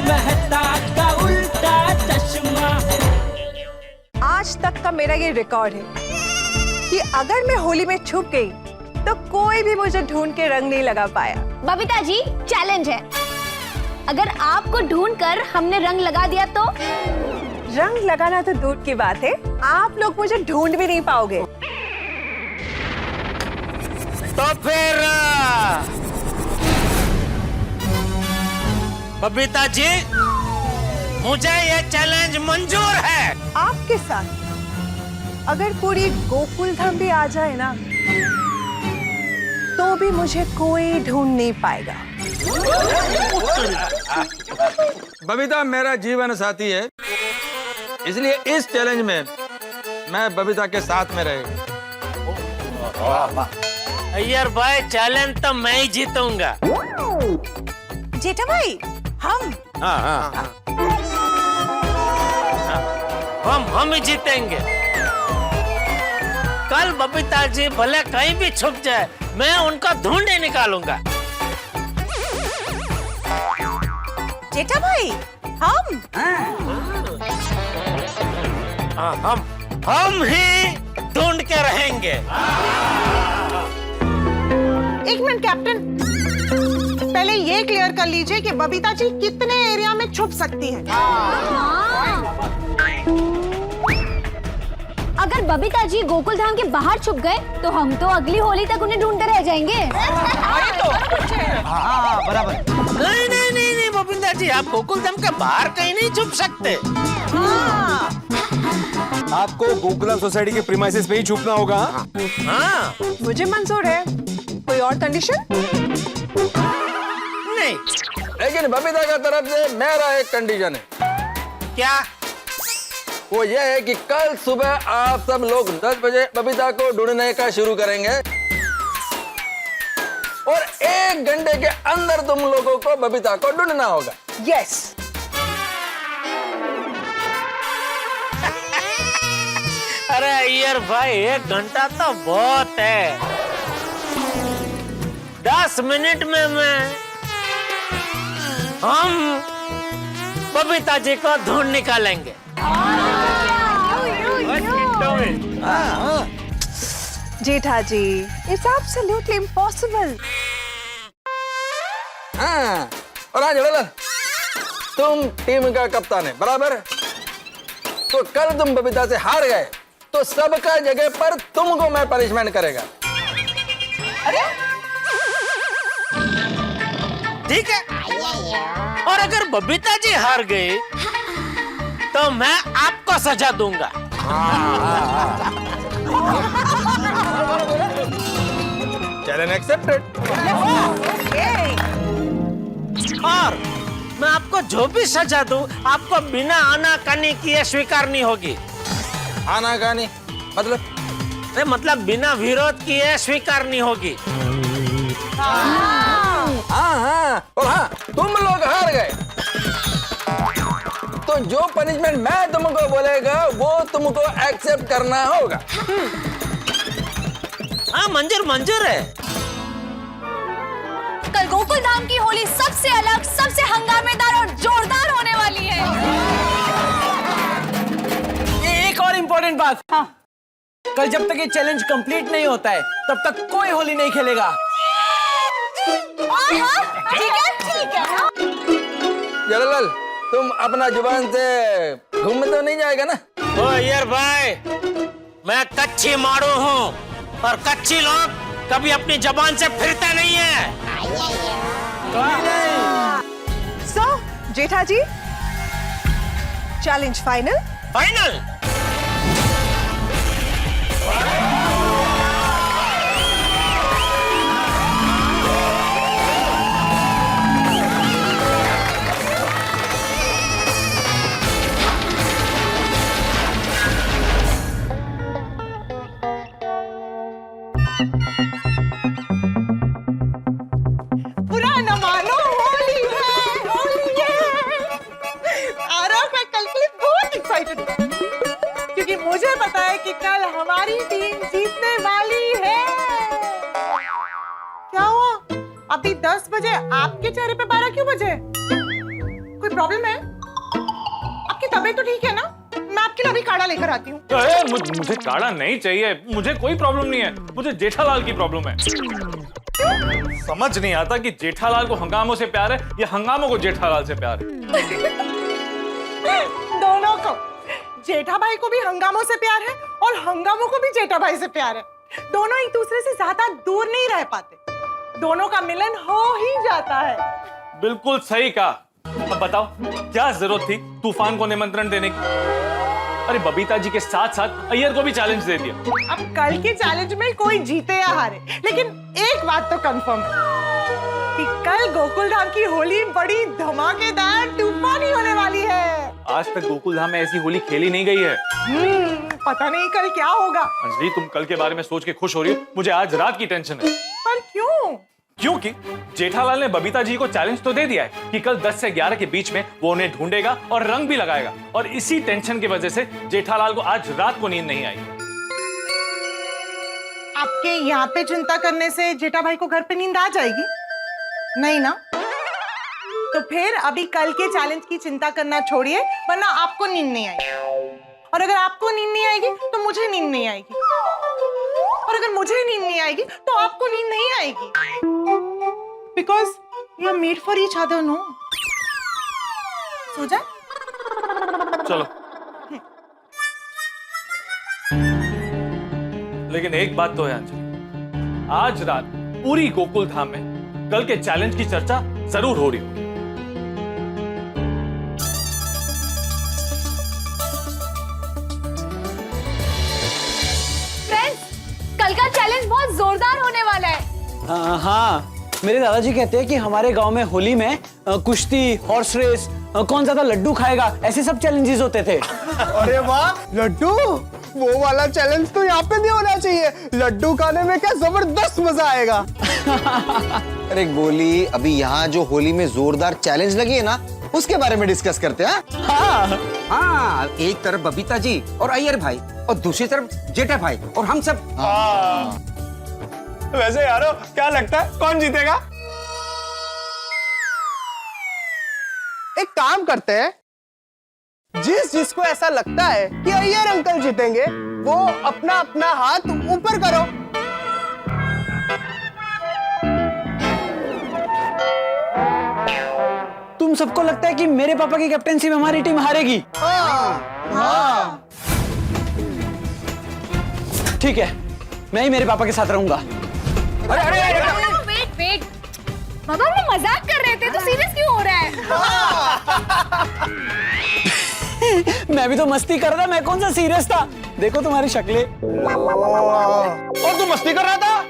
मेहता का उल्टा चश्मा। आज तक का मेरा ये रिकॉर्ड है कि अगर मैं होली में छुप गई तो कोई भी मुझे ढूंढ के रंग नहीं लगा पाया। बबीता जी, चैलेंज है। अगर आपको ढूंढकर हमने रंग लगा दिया तो? रंग लगाना तो दूर की बात है, आप लोग मुझे ढूंढ भी नहीं पाओगे। तो फिर बबीता जी, मुझे ये चैलेंज मंजूर है। आपके साथ अगर पूरी गोकुल धाम भी आ जाए ना तो भी मुझे कोई ढूंढ नहीं पाएगा। बबीता मेरा जीवन साथी है, इसलिए इस चैलेंज में मैं बबीता के साथ में रहेगा। अय्यर भाई, चैलेंज तो मैं ही जीतूंगा। जेठा भाई, हम हम ही जीतेंगे। कल बबीता जी भले कहीं भी छुप जाए, मैं उनका ढूंढे निकालूंगा। जेठा भाई, हम ही ढूंढ के रहेंगे। एक मिनट कैप्टन, पहले ये क्लियर कर लीजिए कि बबीता जी कितने एरिया में छुप सकती हैं। अगर बबीता जी गोकुल धाम के बाहर छुप गए तो हम तो अगली होली तक उन्हें ढूंढते रह जाएंगे। बराबर। नहीं नहीं नहीं नहीं बबीता जी, आप गोकुल धाम के बाहर कहीं नहीं छुप सकते। आपको गोकुलम सोसाइटी के प्रीमाइसेस पे ही छुपना होगा। हाँ, मुझे मंजूर है। कोई और कंडीशन? नहीं। लेकिन बबीता का तरफ से मेरा एक कंडीशन है। क्या? वो ये है कि कल सुबह आप सब लोग 10 बजे बबीता को ढूंढने का शुरू करेंगे और 1 घंटे के अंदर तुम लोगों को बबीता को ढूंढना होगा। यस। अरे अय्यर भाई, 1 घंटा तो बहुत है। 10 मिनट में हम बबीता जी को ढूंढ निकालेंगे। जेठा जी, इट्स एब्सोल्युटली इम्पॉसिबल। हाँ, और आज तुम टीम का कप्तान है, बराबर? तो कल तुम बबीता से हार गए तो सबका जगह पर तुमको मैं पनिशमेंट करेगा। ठीक है। और अगर बबीता जी हार गई तो मैं आपको सजा दूंगा। Challenge accepted. और मैं आपको जो भी सजा दूं, आपको बिना आनाकानी किए स्वीकारनी होगी। आनाकानी मतलब बिना विरोध किए स्वीकारनी होगी। हाँ, और हाँ, तुम लोग हार गए तो जो पनिशमेंट मैं तुमको बोलेगा वो तुमको एक्सेप्ट करना होगा। हाँ, मंजूर है। कल गोकुल धाम की होली सबसे अलग, सबसे हंगामेदार और जोरदार होने वाली है। एक और इम्पोर्टेंट बात। हाँ। कल जब तक ये चैलेंज कंप्लीट नहीं होता है तब तक कोई होली नहीं खेलेगा। ठीक है। जलाल, तुम अपना जुबान से घूम तो नहीं जाएगा ना? ओ यार भाई, मैं कच्ची मारू हूँ और कच्ची लोग कभी अपनी जबान से फिरते नहीं है। सो जेठा जी, चैलेंज फाइनल? फाइनल। क्योंकि मुझे पता है कि कल हमारी टीम जीतने वाली है। क्या हुआ? अभी 10 बजे, आपके चेहरे पे 12 क्यों बजे? कोई प्रॉब्लम है? आपकी तबीयत तो ठीक है ना? मैं आपके लिए अभी काढ़ा लेकर आती हूँ। मुझे काढ़ा नहीं चाहिए, मुझे कोई प्रॉब्लम नहीं है, मुझे जेठालाल की प्रॉब्लम है। समझ नहीं आता कि जेठालाल को हंगामों से प्यार है या हंगामों को जेठालाल से प्यार है। दोनों को, जेठा भाई को भी हंगामों से प्यार है और हंगामों को भी जेठा भाई से प्यार है। दोनों एक दूसरे से ज्यादा दूर नहीं रह पाते, दोनों का मिलन हो ही जाता है। बिल्कुल सही कहा। अब बताओ क्या जरूरत थी तूफान को निमंत्रण देने की? अरे बबीता जी के साथ साथ अय्यर को भी चैलेंज दे दिया। अब कल के चैलेंज में कोई जीते या हारे, लेकिन एक बात तो कंफर्म है कि कल गोकुल धाम की होली बड़ी धमाकेदार तूफानी होने वाली है। आज तक गोकुल धाम में ऐसी होली खेली नहीं गई है। पता नहीं कल क्या होगा। अंजलि तुम कल के बारे में सोच के खुश हो रही हो, मुझे आज रात की टेंशन है। पर क्यों? क्योंकि जेठालाल ने बबीता जी को चैलेंज तो दे दिया है कि कल 10 से 11 के बीच में वो उन्हें ढूंढेगा और रंग भी लगाएगा, और इसी टेंशन की वजह से जेठालाल को आज रात को नींद नहीं आई। आपके यहाँ पे चिंता करने से जेठा भाई को घर पे नींद आ जाएगी? नहीं ना? तो फिर अभी कल के चैलेंज की चिंता करना छोड़िए, वरना आपको नींद नहीं आएगी। और अगर आपको नींद नहीं आएगी तो मुझे नींद नहीं आएगी, और अगर मुझे नींद नहीं आएगी तो आपको नींद नहीं आएगी। Because you are made for each other, no? सो जा। चलो, लेकिन एक बात तो है अंजलि, आज रात पूरी गोकुल धाम में कल के चैलेंज की चर्चा जरूर हो रही होगी। कल का चैलेंज बहुत जोरदार होने वाला है। हाँ, मेरे दादाजी कहते हैं कि हमारे गांव में होली में कुश्ती, हॉर्स रेस, कौन ज्यादा लड्डू खाएगा, ऐसे सब चैलेंजेस होते थे। अरे वाह, लड्डू! वो वाला चैलेंज तो यहाँ पे नहीं होना चाहिए। लड्डू खाने में क्या जबरदस्त मजा आएगा। अरे गोली, अभी यहाँ जो होली में जोरदार चैलेंज लगी है ना, उसके बारे में डिस्कस करते हैं। हाँ, एक तरफ बबीता जी और अय्यर भाई और दूसरी तरफ जेठा भाई और हम सब। वैसे यारो, क्या लगता है कौन जीतेगा? एक काम करते हैं, जिसको ऐसा लगता है कि अय्यर अंकल जीतेंगे, वो अपना अपना हाथ ऊपर करो। तुम सबको लगता है कि मेरे पापा की कैप्टेंसी में हमारी टीम हारेगी? हाँ। ठीक है, मैं ही मेरे पापा के साथ रहूंगा। वेट, बाबा हम मजाक कर रहे थे, तो सीरियस क्यों हो रहा है? मैं भी तो मस्ती कर रहा, मैं कौन सा सीरियस था? देखो तुम्हारी शक्लें। और तू मस्ती कर रहा था?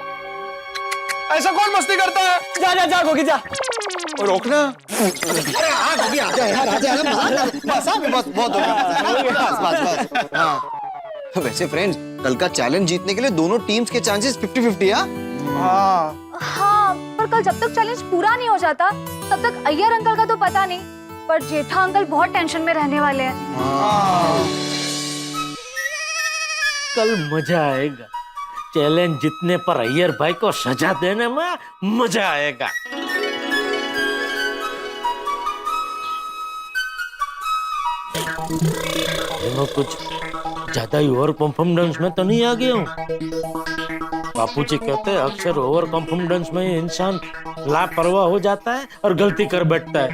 ऐसा कौन मस्ती करता है? जा गोगी जा। रोकना। अरे हाँ गोगी, आजा यार, आजा। बस बहुत हो गया। बस। हाँ। वैसे फ्रेंड्स, कल का चैलेंज जीतने के लिए दोनों टीम्स के चांसेस 50-50 है। हाँ, पर कल जब तक चैलेंज पूरा नहीं हो जाता तब तक अय्यर अंकल का तो पता नहीं, पर जेठा अंकल बहुत टेंशन में रहने वाले हैं। कल मजा आएगा। चैलेंज जीतने पर अय्यर भाई को सजा देने में मजा आएगा। मैं कुछ ज्यादा ही ओवर कॉन्फिडेंस में तो नहीं आ गया हूँ? बापूजी कहते हैं अक्सर ओवर कॉन्फिडेंस में इंसान लापरवाह हो जाता है और गलती कर बैठता है।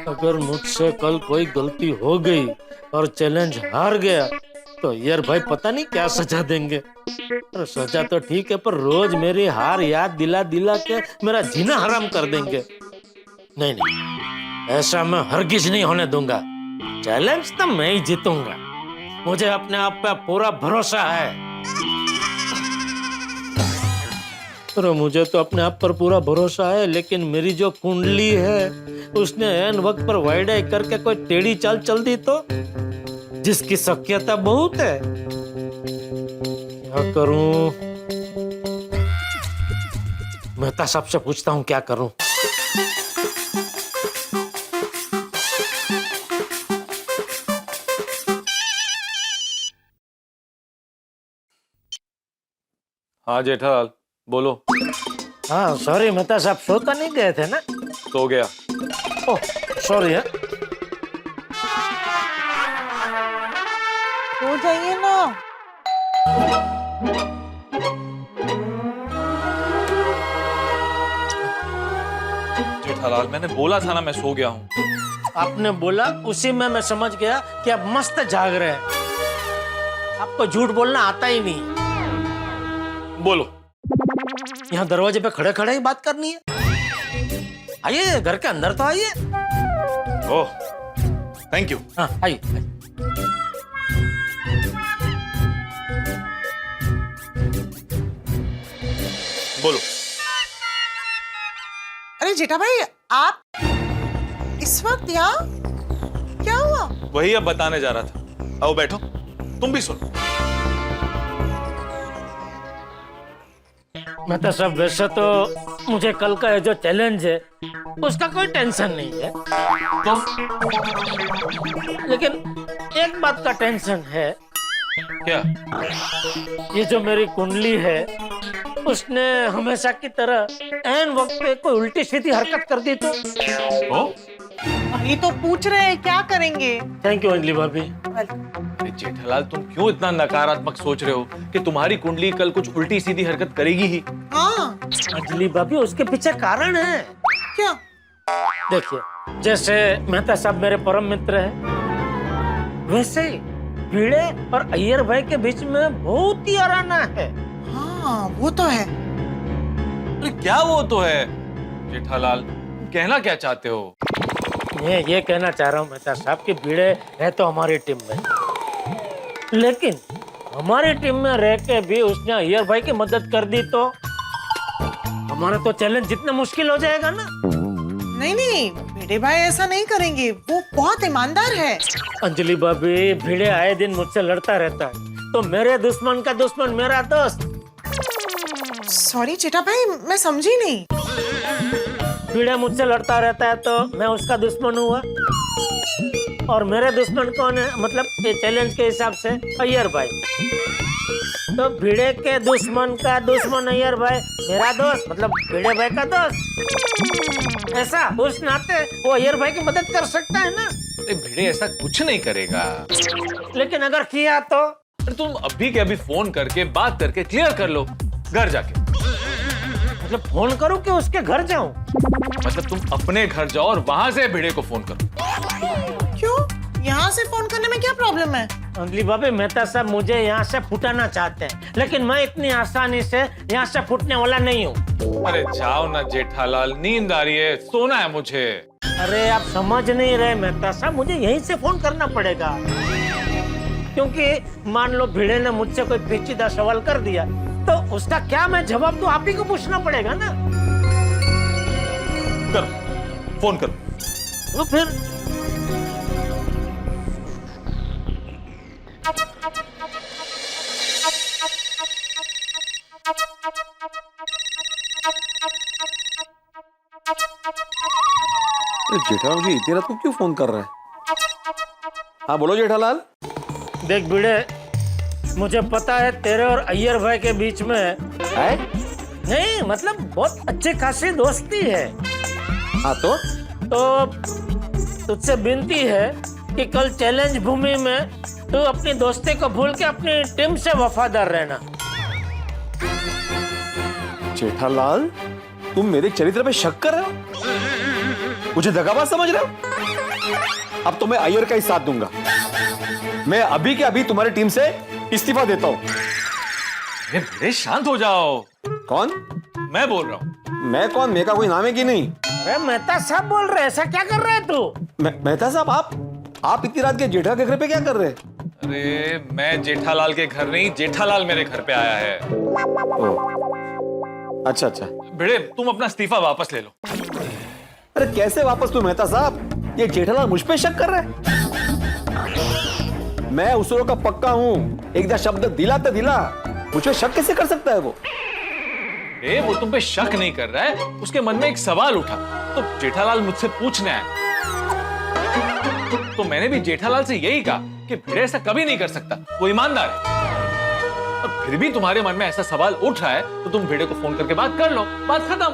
अगर मुझसे कल कोई गलती हो गई और चैलेंज हार गया तो यार भाई पता नहीं क्या सजा देंगे। और सजा तो ठीक है, पर रोज मेरी हार याद दिला दिला के मेरा जीना हराम कर देंगे। नहीं, ऐसा मैं हरगिज नहीं होने दूंगा। चैलेंज तो मैं ही जीतूंगा, मुझे अपने आप पे पूरा भरोसा है। अरे मुझे तो अपने आप पर पूरा भरोसा है, लेकिन मेरी जो कुंडली है उसने एन वक्त पर वाइडाई करके कोई टेढ़ी चाल चल दी तो, जिसकी शक्यता बहुत है। क्या करूं? मेहता साहब से पूछता हूं क्या करूं। हाँ जेठालाल, बोलो। हाँ सॉरी मेहता साहब, सोता नहीं गए थे ना? सो गया। ओह सॉरी है। हो जाइए ना। जेठालाल, मैंने बोला था ना मैं सो गया हूँ। आपने बोला उसी में मैं समझ गया कि आप मस्त जाग रहे हैं। आपको झूठ बोलना आता ही नहीं। बोलो। यहाँ दरवाजे पे खड़े खड़े ही बात करनी है। आइए, घर के अंदर तो आइए। ओह, थैंक यू। हाँ, आइए आइए। बोलो। अरे जेठा भाई, आप इस वक्त यहाँ? क्या हुआ? वही अब बताने जा रहा था। आओ बैठो, तुम भी सुनो। मैं तो सब वैसे तो मुझे कल का ये जो चैलेंज है उसका कोई टेंशन नहीं है, तो लेकिन एक बात का टेंशन है। क्या? ये जो मेरी कुंडली है उसने हमेशा की तरह ऐन वक्त पे कोई उल्टी सीधी हरकत कर दी तो। ओ? ये तो पूछ रहे हैं क्या करेंगे। थैंक यू अंजलि भाभी। अरे जेठालाल, तुम क्यों इतना नकारात्मक सोच रहे हो कि तुम्हारी कुंडली कल कुछ उल्टी सीधी हरकत करेगी ही? हाँ, अंजलि भाभी, उसके पीछे कारण है। क्या? देखिए, जैसे मेहता साहब मेरे परम मित्र हैं, वैसे ही भिड़े और अय्यर भाई के बीच में बहुत ही अराना है। हाँ, वो तो है। अरे क्या वो तो है? जेठालाल, कहना क्या चाहते हो? मैं ये कहना चाह रहा हूँ मेहता साहब कि भिड़े है तो हमारी टीम में, लेकिन हमारी टीम में रह के भी उसने अय्यर भाई की मदद कर दी तो हमारा तो चैलेंज जितना मुश्किल हो जाएगा ना। नहीं नहीं, भिड़े भाई ऐसा नहीं करेंगे, वो बहुत ईमानदार है। अंजलि भाभी, भिड़े आए दिन मुझसे लड़ता रहता है, तो मेरे दुश्मन का दुश्मन मेरा दोस्त। सॉरी जेठा भाई, मैं समझी नहीं। भिड़े मुझसे लड़ता रहता है तो मैं उसका दुश्मन हुआ, और मेरे दुश्मन कौन है? मतलब ये चैलेंज के हिसाब से अय्यर भाई। तो भिड़े के दुश्मन का दुश्मन अय्यर भाई मेरा दोस्त, मतलब भिड़े भाई का दोस्त। ऐसा उस नाते वो अय्यर भाई की मदद कर सकता है ना। अरे भिड़े ऐसा कुछ नहीं करेगा। लेकिन अगर किया तो? अरे तुम अभी के अभी फोन करके बात करके क्लियर कर लो घर जाके। मतलब फोन करूं कि उसके घर जाऊं? मतलब तुम अपने घर जाओ और वहां से भिड़े को फोन करो। क्यों? यहाँ से फोन करने में क्या प्रॉब्लम है? अंजलि भाभी, मेहता साहब मुझे यहाँ से फुटाना चाहते हैं, लेकिन मैं इतनी आसानी से यहाँ से फुटने वाला नहीं हूँ। अरे जाओ ना जेठालाल, नींद आ रही है, सोना है मुझे। अरे आप समझ नहीं रहे मेहता साहब, मुझे यहीं से फोन करना पड़ेगा, क्योंकि मान लो भिड़े ने मुझसे कोई पेचीदा सवाल कर दिया तो उसका क्या मैं जवाब दूं? आप ही को पूछना पड़ेगा ना। करो, फोन करो। तो फिर जेठालाल जी इतनी रात को क्यों फोन कर रहा है? हाँ बोलो जेठालाल। देख भिड़े, मुझे पता है तेरे और अय्यर भाई के बीच में है? नहीं, मतलब बहुत अच्छी खासी दोस्ती है। हाँ तो तुझसे विनती है कि कल चैलेंज भूमि में तू अपनी दोस्ती को भूल के अपनी टीम से वफादार रहना। जेठालाल, तुम मेरे चरित्र पे शक कर रहे हो? मुझे दगाबाज समझ रहे हो? अब तो मैं अय्यर का ही साथ दूंगा। मैं अभी के अभी तुम्हारी टीम से इस्तीफा देता हूँ। अरे भिड़े शांत हो जाओ। कौन? मैं बोल रहा हूँ। मैं कौन? मैं का कोई नाम है कि नहीं? अरे मेहता साहब बोल रहे, ऐसा क्या कर रहे हैं तू? मेहता साहब, आप इतनी रात के जेठा के घर पे क्या कर रहे हैं? अरे मैं जेठालाल के घर नहीं, जेठालाल मेरे घर पे आया है। अच्छा अच्छा। भिड़े, तुम अपना इस्तीफा वापस ले लो। अरे कैसे वापस लूं मेहता साहब? ये जेठालाल मुझ पे शक कर रहा है। मैं उसरो का पक्का हूं, एक दा शब्द दिला तो दिला, मुझ पे शक कैसे कर सकता है वो? वो तुम पे शक नहीं कर रहा है, उसके मन में एक सवाल उठा तो जेठालाल मुझसे पूछने आया। तो मैंने भी जेठालाल से यही कहा कि भिड़े ऐसा कभी नहीं कर सकता, वो ईमानदार है। और फिर भी तुम्हारे मन में ऐसा सवाल उठ रहा है तो तुम भिड़े को फोन करके बात कर लो, बात खत्म।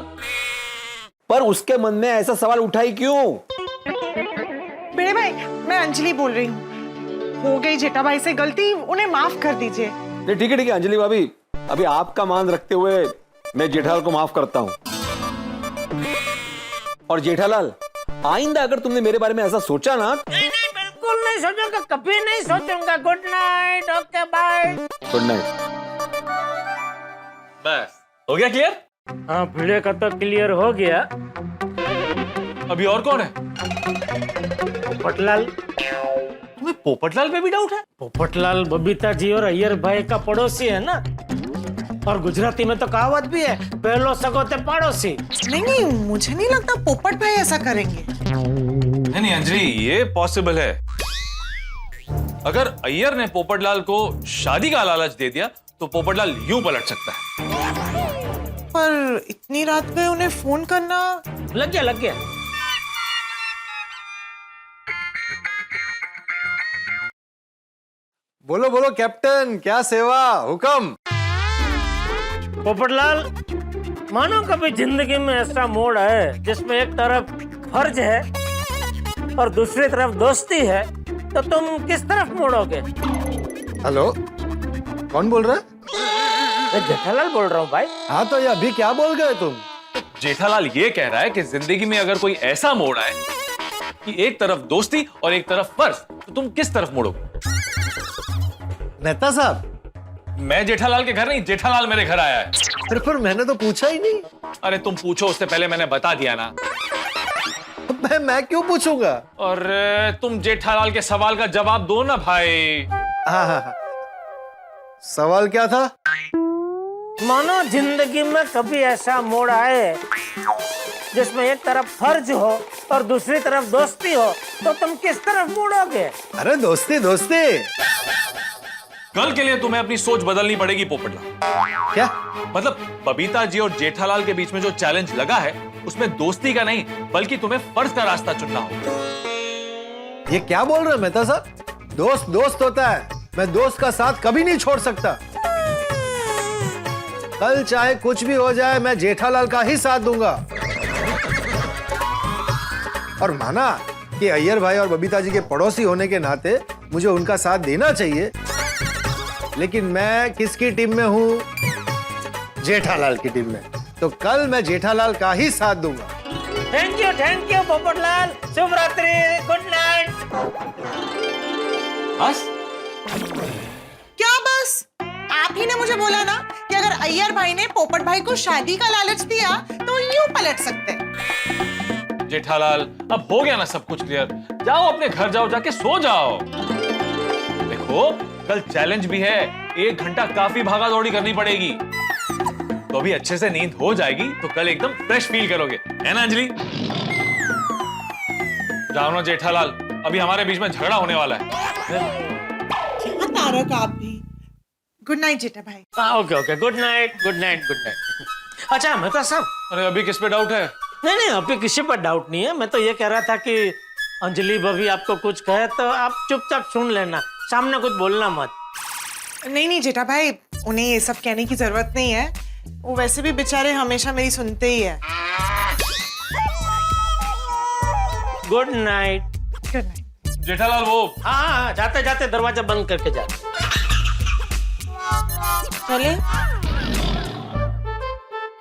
पर उसके मन में ऐसा सवाल उठा ही क्यों? अंजलि बोल रही हूँ। हो गई जेठा भाई से गलती, उन्हें माफ कर दीजिए। नहीं ठीक है अंजलि भाभी, अभी आपका मान रखते हुए मैं जेठालाल को माफ करता हूँ। और जेठालाल, आइंदा अगर तुमने मेरे बारे में ऐसा सोचा ना। नहीं नहीं, बिल्कुल नहीं सोचूंगा, कभी नहीं सोचूंगा। Good night, okay bye. Good night. बस हो गया क्लियर? हाँ, भिड़े का तो क्लियर हो गया। अभी और कौन है? पोपटलाल। तुम्हें पोपटलाल पे भी डाउट है? पोपटलाल बबीता जी और अय्यर भाई का पड़ोसी है ना, और गुजराती में तो कहावत भी है, पहलो सगोते पड़ोसी। नहीं, मुझे नहीं लगता पोपट भाई ऐसा करेंगे। नहीं अंजलि, ये पॉसिबल है। अगर अय्यर ने पोपटलाल को शादी का लालच दे दिया तो पोपटलाल यूं पलट सकता है। पर इतनी रात में उन्हें फोन करना। लग गया। बोलो बोलो कैप्टन, क्या सेवा, हुक्म। पोपटलाल, मानो कभी जिंदगी में ऐसा मोड़ है जिसमें एक तरफ फर्ज है और दूसरी तरफ दोस्ती है, तो तुम किस तरफ मोड़ोगे? हेलो, कौन बोल रहा है? मैं जेठालाल बोल रहा हूँ भाई। हाँ तो ये अभी क्या बोल गए तुम? जेठालाल ये कह रहा है कि जिंदगी में अगर कोई ऐसा मोड़ आए कि एक तरफ दोस्ती और एक तरफ फर्ज, तो तुम किस तरफ मुड़ोगे? मेहता साहब, मैं जेठालाल के घर नहीं, जेठालाल मेरे घर आया है। फिर मैंने तो पूछा ही नहीं। अरे तुम पूछो, उससे पहले मैंने बता दिया ना। मैं क्यों पूछूंगा? और तुम जेठालाल के सवाल का जवाब दो ना भाई। हाँ। सवाल क्या था? मानो जिंदगी में कभी ऐसा मोड़ आए जिसमें एक तरफ फर्ज हो और दूसरी तरफ दोस्ती हो, तो तुम किस तरफ मुड़ोगे? अरे दोस्ती। कल के लिए तुम्हें अपनी सोच बदलनी पड़ेगी पोपटलाल। क्या मतलब बबीता जी और जेठालाल के बीच में जो चैलेंज लगा है, उसमें दोस्ती का नहीं बल्कि तुम्हें फर्ज का रास्ता चुनना होगा। ये क्या बोल रहे हो मेहता साहब? दोस्त होता है, मैं दोस्त का साथ कभी नहीं छोड़ सकता। कल चाहे कुछ भी हो जाए, मैं जेठालाल का ही साथ दूंगा। और माना कि अय्यर भाई और बबीता जी के पड़ोसी होने के नाते मुझे उनका साथ देना चाहिए, लेकिन मैं किसकी टीम में हूं? जेठालाल की टीम में। तो कल मैं जेठालाल का ही साथ दूंगा। Thank you Popatlal. शुभ रात्रि, गुड नाइट। बस? क्या बस? आप ही ने मुझे बोला ना कि अगर अय्यर भाई ने पोपट भाई को शादी का लालच दिया तो यूं पलट सकते हैं। जेठालाल, अब हो गया ना सब कुछ क्लियर। जाओ अपने घर जाओ, जाके सो जाओ। देखो कल चैलेंज भी है, 1 घंटा काफी भागा दौड़ी करनी पड़ेगी। तो अभी अच्छे से नींद हो जाएगी तो कल एकदम फ्रेश फील करोगे, है ना अंजलि? जाओ ना जेठालाल, अभी हमारे बीच में झगड़ा होने वाला है। क्या तारक, आप भी। गुड नाइट जेठा भाई। Okay, good night. अच्छा मेहता साहब। अरे अभी किस पे डाउट है? नहीं, अभी किसी पर डाउट नहीं है। मैं तो ये कह रहा था कि अंजलि भाभी आपको कुछ कहे तो आप चुपचाप सुन लेना, सामने कुछ बोलना मत। नहीं जेठा भाई, उन्हें ये सब कहने की जरूरत नहीं है। वो वैसे भी बेचारे हमेशा मेरी सुनते ही है। Good night. Good night. Jethalal वो हाँ, जाते दरवाजा बंद करके जाते। चले।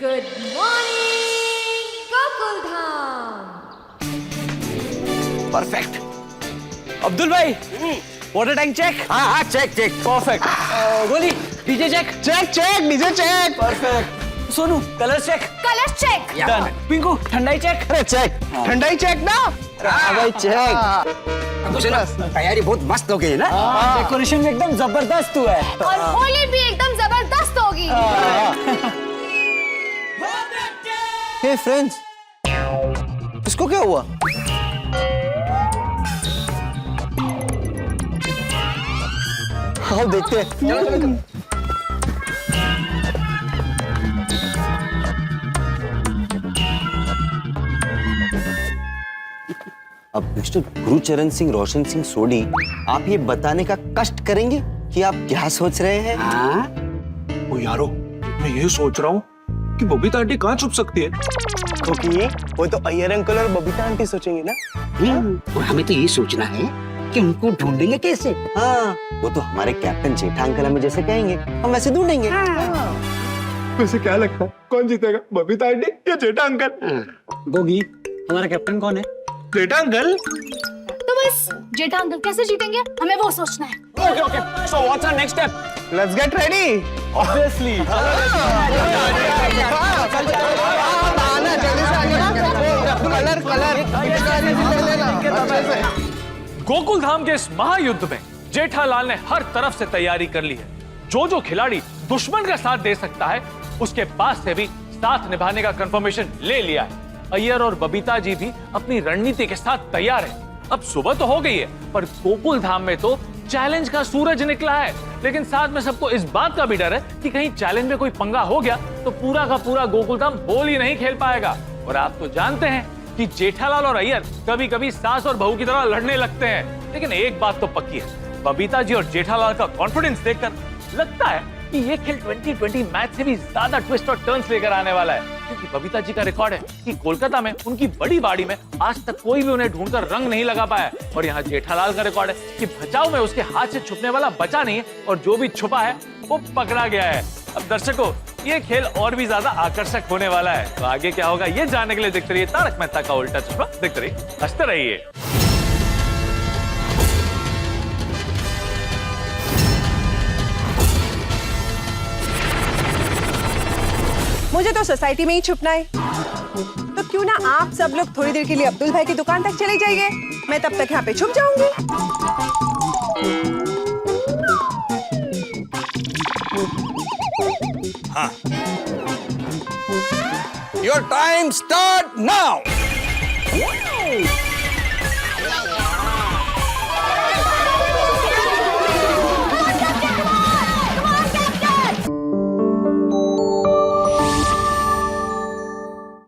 Good morning Gokuldham. Perfect. Abdul भाई, वाटर टैंक चेक। हाँ check perfect. Goli, DJ check. DJ check. Perfect. Sonu, colour check. Colour check. Done. Pinku, ठंडाई चेक। अरे चेक, ठंडाई चेक ना। भाई चेक। तैयारी बहुत मस्त हो गई ना। डेकोरेशन एकदम जबरदस्त हुआ है। और होली भी एकदम जबरदस्त होगी। हे फ्रेंड्स, इसको क्या हुआ? आओ देखते हैं। चलो। अब मिस्टर गुरुचरण सिंह रोशन सिंह सोडी, आप ये बताने का कष्ट करेंगे कि आप क्या सोच रहे हैं? ओ यारो, मैं ये सोच रहा हूँ कि बबीता आंटी कहाँ छुप सकती है? क्योंकि वो तो अय्यर अंकल और बबीता आंटी सोचेंगे ना। और हमें तो ये सोचना है कि उनको ढूंढेंगे कैसे? हाँ, वो तो हमारे कैप्टन जेठा अंकल हमें जैसे कहेंगे हम वैसे ढूंढेंगे। वैसे क्या लगता है कौन जीतेगा, बबीता आंटी या जेठा अंकल? गोगी, हमारा कैप्टन कौन है? जेठा अंकल। तो बस जेठा अंकल कैसे जीतेंगे हमें वो सोचना है। Okay, so what's our next step? Let's get ready. Obviously. Gokuldham के इस महायुद्ध में जेठालाल ने हर तरफ से तैयारी कर ली है। जो खिलाड़ी दुश्मन का साथ दे सकता है उसके पास से भी साथ निभाने का कंफर्मेशन ले लिया है। अय्यर और बबीता जी भी अपनी रणनीति के साथ तैयार हैं। अब सुबह तो हो गई है पर गोकुल धाम में तो चैलेंज का सूरज निकला है, लेकिन साथ में सबको इस बात का भी डर है कि कहीं चैलेंज में कोई पंगा हो गया तो पूरा का पूरा गोकुल धाम होली नहीं खेल पाएगा। और आप तो जानते हैं कि जेठालाल और अय्यर कभी कभी सास और बहू की तरह लड़ने लगते हैं। लेकिन एक बात तो पक्की है, बबीता जी और जेठालाल का कॉन्फिडेंस देखकर लगता है कि ये खेल 2020 मैच से भी ज्यादा ट्विस्ट और टर्न्स लेकर आने वाला है। क्योंकि बबीता जी का रिकॉर्ड है कि कोलकाता में उनकी बड़ी बाड़ी में आज तक कोई भी उन्हें ढूंढकर रंग नहीं लगा पाया, और यहाँ जेठालाल का रिकॉर्ड है कि बचाव में उसके हाथ से छुपने वाला बचा नहीं है और जो भी छुपा है वो पकड़ा गया है। अब दर्शकों, ये खेल और भी ज्यादा आकर्षक होने वाला है, तो आगे क्या होगा ये जानने के लिए देखते रहिए तारक मेहता का उल्टा चश्मा। देखते रहिए, हंसते रहिए। मुझे तो सोसाइटी में ही छुपना है, तो क्यों ना आप सब लोग थोड़ी देर के लिए अब्दुल भाई की दुकान तक चले जाइए, मैं तब तक यहाँ पे छुप जाऊंगी। Your time start now.